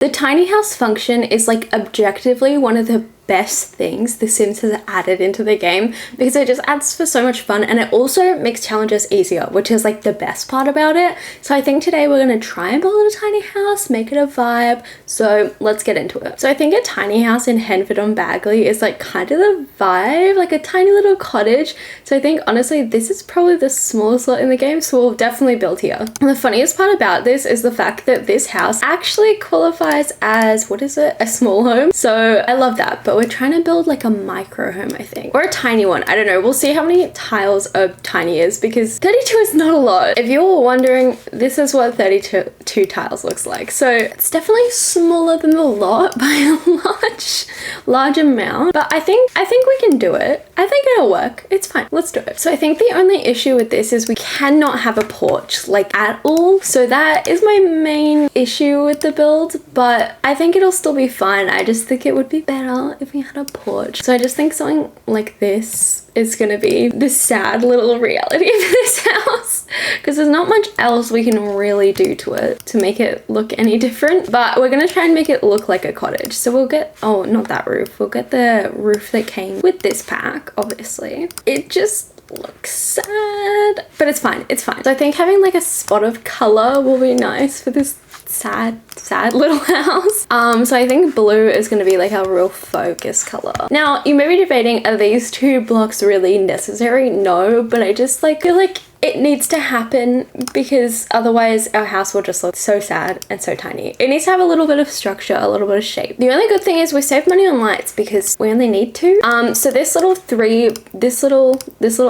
The tiny house function is like objectively one of the best things The Sims has added into the game because it just adds for so much fun, and it also makes challenges easier, which is like the best part about it. So I think today we're going to try and build a tiny house, make it a vibe. So let's get into it. So I think a tiny house in Henford on Bagley is like kind of the vibe, like a tiny little cottage. So I think honestly this is probably the smallest lot in the game, so we'll definitely build here. And the funniest part about this is the fact that this house actually qualifies as, what is it, a small home. So I love that, but we're trying to build like a micro home, I think, or a tiny one. I don't know, we'll see how many tiles a tiny is, because 32 is not a lot. If you're wondering, this is what 32 tiles looks like. So it's definitely smaller than the lot by a large amount, but I think we can do it. I think it'll work. It's fine. Let's do it. So I think the only issue with this is we cannot have a porch like at all. So that is my main issue with the build, but I think it'll still be fine. I just think it would be better if we had a porch. So I just think something like this is gonna be the sad little reality of this house, because there's not much else we can really do to it to make it look any different, but we're gonna try and make it look like a cottage. So we'll get, oh, not that roof, we'll get the roof that came with this pack, obviously. It just looks sad, but it's fine, it's fine. So I think having like a spot of color will be nice for this sad little house. So I think blue is going to be like our real focus color. Now you may be debating, are these two blocks really necessary? No, but I just like feel like it needs to happen, because otherwise our house will just look so sad and so tiny. It needs to have a little bit of structure, a little bit of shape. The only good thing is we save money on lights because we only need two. So this little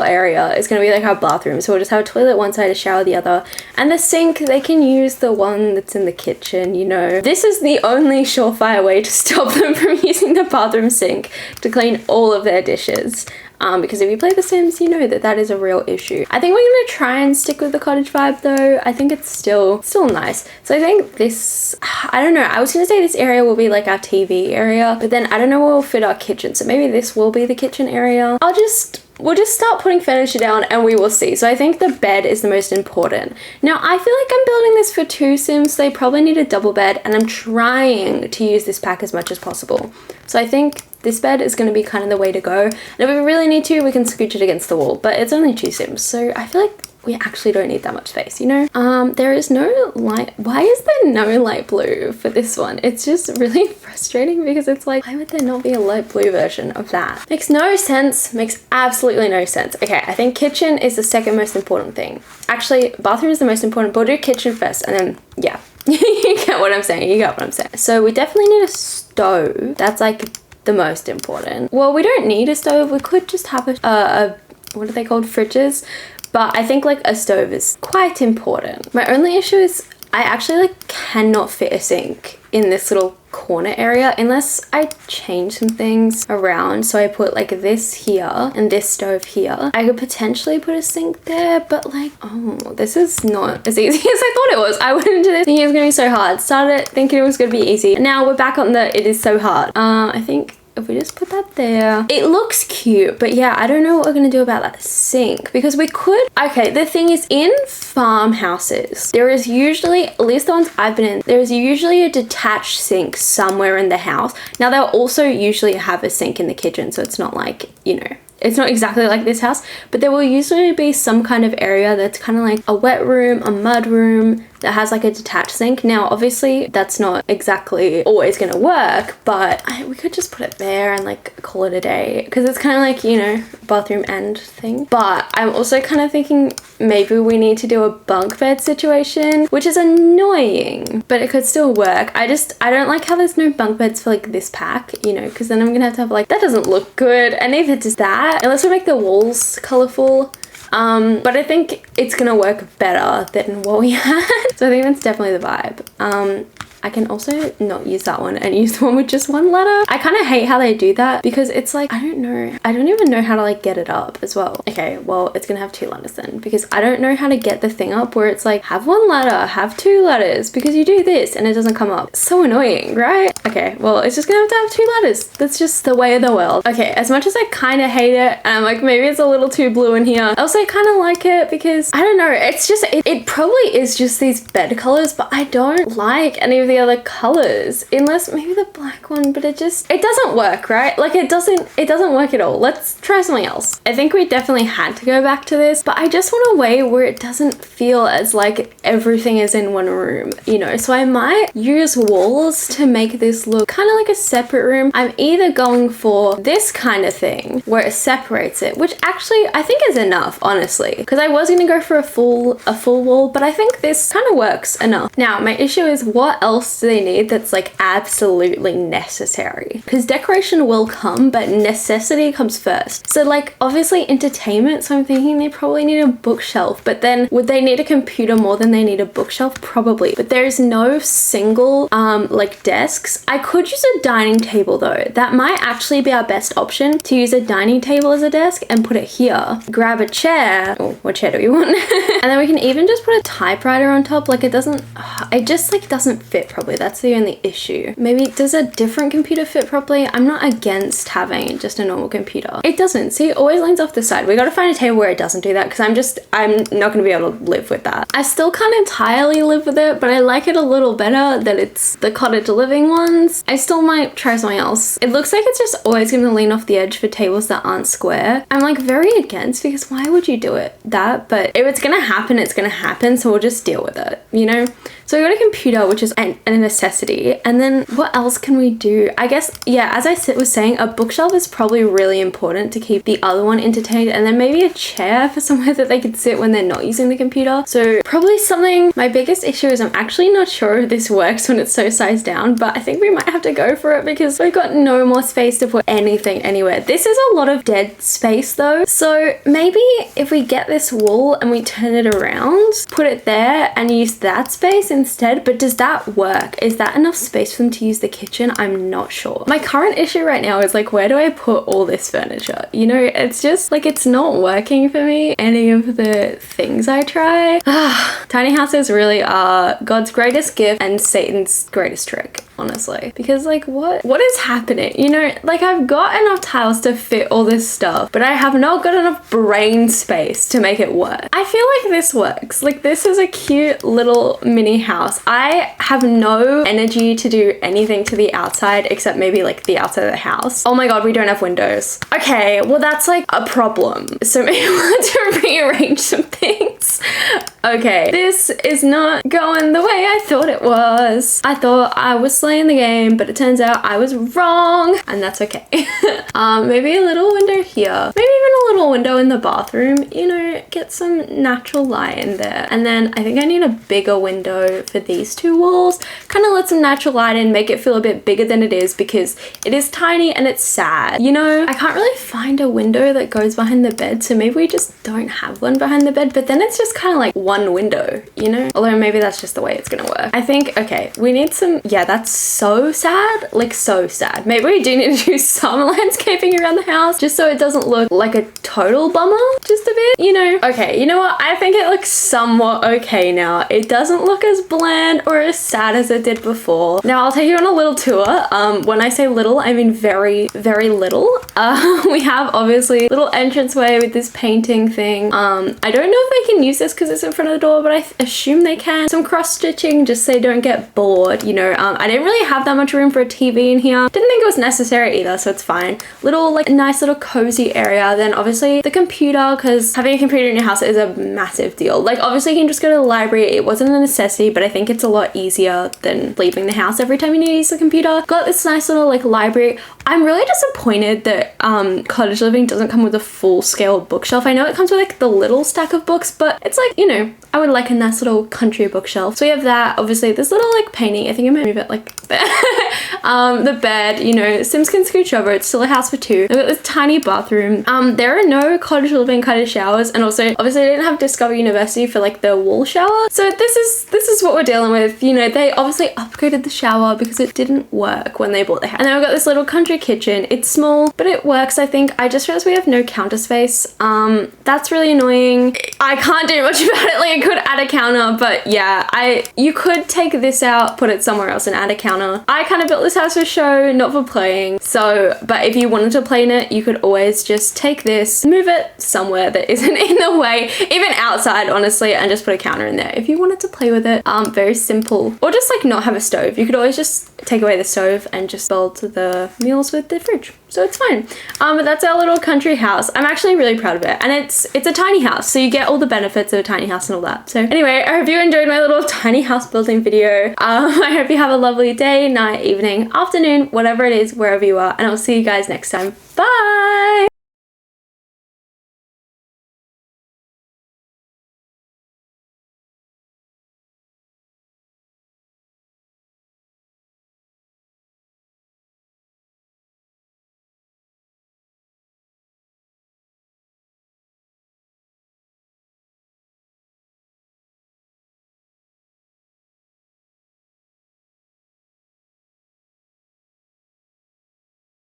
area is going to be like our bathroom. So we'll just have a toilet one side, a shower the other, and the sink, they can use the one that's in the kitchen, you know. This is the only surefire way to stop them from using the bathroom sink to clean all of their dishes. Because if you play The Sims, you know that that is a real issue. I think we're gonna try and stick with the cottage vibe though. I think it's still nice. So I think this, I don't know, I was gonna say this area will be like our TV area, but then I don't know where we'll fit our kitchen. So maybe this will be the kitchen area. We'll just start putting furniture down and we will see. So I think the bed is the most important. Now I feel like I'm building this for 2 Sims. So they probably need a double bed, and I'm trying to use this pack as much as possible. So I think this bed is going to be kind of the way to go. And if we really need to, we can scooch it against the wall, but it's only 2 Sims. So I feel like we actually don't need that much space, you know? There is no light. Why is there no light blue for this one? It's just really frustrating, because it's like, why would there not be a light blue version of that? Makes no sense. Makes absolutely no sense. Okay, I think kitchen is the second most important thing. Actually, bathroom is the most important, but we'll do kitchen first, and then, yeah. You get what I'm saying. You get what I'm saying. So we definitely need a stove. That's like the most important. Well, we don't need a stove. We could just have a what are they called? Fridges. But I think like a stove is quite important. My only issue is I actually like cannot fit a sink in this little corner area unless I change some things around. So I put like this here and this stove here. I could potentially put a sink there, but like, oh, this is not as easy as I thought it was. I went into this thinking it was gonna be so hard. Started thinking it was gonna be easy. Now we're back on the it is so hard. I think if we just put that there, it looks cute, but yeah, I don't know what we're gonna do about that sink, because we could, okay, the thing is, in farmhouses, there is usually, at least the ones I've been in, there is usually a detached sink somewhere in the house. Now they'll also usually have a sink in the kitchen, so it's not like, you know, it's not exactly like this house, but there will usually be some kind of area that's kind of like a wet room, a mud room, that has like a detached sink. Now obviously that's not exactly always gonna work, but we could just put it there and like call it a day, because it's kind of like, you know, bathroom end thing. But I'm also kind of thinking maybe we need to do a bunk bed situation, which is annoying, but it could still work. I don't like how there's no bunk beds for like this pack, you know, because then I'm gonna have to have like, that doesn't look good, and neither does that, unless we make the walls colorful. But I think it's gonna work better than what we had. So I think that's definitely the vibe. I can also not use that one and use the one with just one ladder. I kind of hate how they do that, because it's like, I don't know. I don't even know how to like get it up as well. Okay, well, it's gonna have 2 ladders then, because I don't know how to get the thing up where it's like, have 1 ladder, have 2 ladders, because you do this and it doesn't come up. It's so annoying, right? Okay, well, it's just gonna have 2 ladders. That's just the way of the world. Okay, as much as I kind of hate it, and I'm like, maybe it's a little too blue in here, I also kind of like it, because I don't know, it's just, it probably is just these bed colors, but I don't like any of the other colors, unless maybe the black one, but it doesn't work, right? Like it doesn't work at all. Let's try something else. I think we definitely had to go back to this, but I just want a way where it doesn't feel as like everything is in one room, you know? So I might use walls to make this look kind of like a separate room. I'm either going for this kind of thing where it separates it, which actually I think is enough, honestly, because I was gonna go for a full wall, but I think this kind of works enough. Now my issue is, what else do they need that's like absolutely necessary? Because decoration will come, but necessity comes first. So like obviously entertainment, so I'm thinking they probably need a bookshelf, but then would they need a computer more than they need a bookshelf? Probably. But there's no single like desks. I could use a dining table though. That might actually be our best option, to use a dining table as a desk and put it here. Grab a chair. Oh, what chair do we want? And then we can even just put a typewriter on top. Like it just like doesn't fit properly. That's the only issue. Maybe does a different computer fit properly? I'm not against having just a normal computer. It doesn't. See, it always leans off the side. We gotta find a table where it doesn't do that, because I'm not gonna be able to live with that. I still can't entirely live with it, but I like it a little better that it's the cottage living ones. I still might try something else. It looks like it's just always gonna lean off the edge for tables that aren't square. I'm like very against, because why would you do that? But if it's gonna happen, it's gonna happen, so we'll just deal with it, you know? So we got a computer, which is a necessity. And then what else can we do? I guess, yeah, as I was saying, a bookshelf is probably really important to keep the other one entertained. And then maybe a chair for somewhere that they could sit when they're not using the computer. So probably something, my biggest issue is I'm actually not sure if this works when it's so sized down, but I think we might have to go for it because we've got no more space to put anything anywhere. This is a lot of dead space though. So maybe if we get this wall and we turn it around, put it there and use that space instead. But does that work? Is that enough space for them to use the kitchen? I'm not sure. My current issue right now is like, where do I put all this furniture? You know, it's just like, it's not working for me, any of the things I try. Tiny houses really are God's greatest gift and Satan's greatest trick, honestly, because like what is happening? You know, like I've got enough tiles to fit all this stuff, but I have not got enough brain space to make it work. I feel like this works. Like this is a cute little mini house. I have no energy to do anything to the outside except maybe like the outside of the house. Oh my god, we don't have windows. Okay, well that's like a problem. So maybe we'll have to rearrange some things. Okay, this is not going the way I thought it was. I thought I was slaying the game, but it turns out I was wrong, and that's okay. Maybe a little window here. Maybe even a little window in the bathroom, you know, get some natural light in there. And then I think I need a bigger window for these two walls. Kind of let some natural light in, make it feel a bit bigger than it is, because it is tiny and it's sad. You know, I can't really find a window that goes behind the bed, so maybe we just don't have one behind the bed, but then it's just kind of like one window, you know? Although maybe that's just the way it's gonna work. I think, okay, we need some, yeah, that's so sad, like so sad. Maybe we do need to do some landscaping around the house just so it doesn't look like a total bummer, just a bit, you know? Okay, you know what? I think it looks somewhat okay now. It doesn't look as bland or as sad as it did before. Now I'll take you on a little tour. When I say little, I mean very, very little. We have obviously little entranceway with this painting thing. I don't know if they can use this because it's in front of the door, but I assume they can. Some cross stitching just so they don't get bored, you know. I didn't really have that much room for a TV in here. Didn't think it was necessary either, so it's fine. Little like nice little cozy area. Then obviously the computer, because having a computer in your house is a massive deal. Like obviously you can just go to the library. It wasn't a necessity, but I think it's a lot easier than leaving the house every time you need to use the computer. Got this nice little like library. I'm really disappointed that cottage living doesn't come with a full scale bookshelf. I know it comes with like the little stack of books, but it's like, you know, I would like a nice little country bookshelf. So we have that. Obviously this little like painting, I think I might move it like there. The bed, you know, Sims can scooch over. It's still a house for two. I've got this tiny bathroom. There are no cottage living kind of showers, and also obviously I didn't have Discover University for like the wall shower. So this is what we're dealing with. You know, they obviously upgraded the shower because it didn't work when they bought the house. And then we've got this little country kitchen. It's small, but it works, I think. I just realized we have no counter space. That's really annoying. I can't do much about it. Like I could add a counter, but yeah, you could take this out, put it somewhere else and add a counter. I kind of built this has for show, not for playing. So, but if you wanted to play in it, you could always just take this, move it somewhere that isn't in the way, even outside, honestly, and just put a counter in there. If you wanted to play with it, very simple. Or just like not have a stove. You could always just take away the stove and just build the meals with the fridge. So it's fine. But that's our little country house. I'm actually really proud of it. And it's a tiny house, so you get all the benefits of a tiny house and all that. So anyway, I hope you enjoyed my little tiny house building video. I hope you have a lovely day, night, evening, afternoon, whatever it is, wherever you are. And I'll see you guys next time. Bye!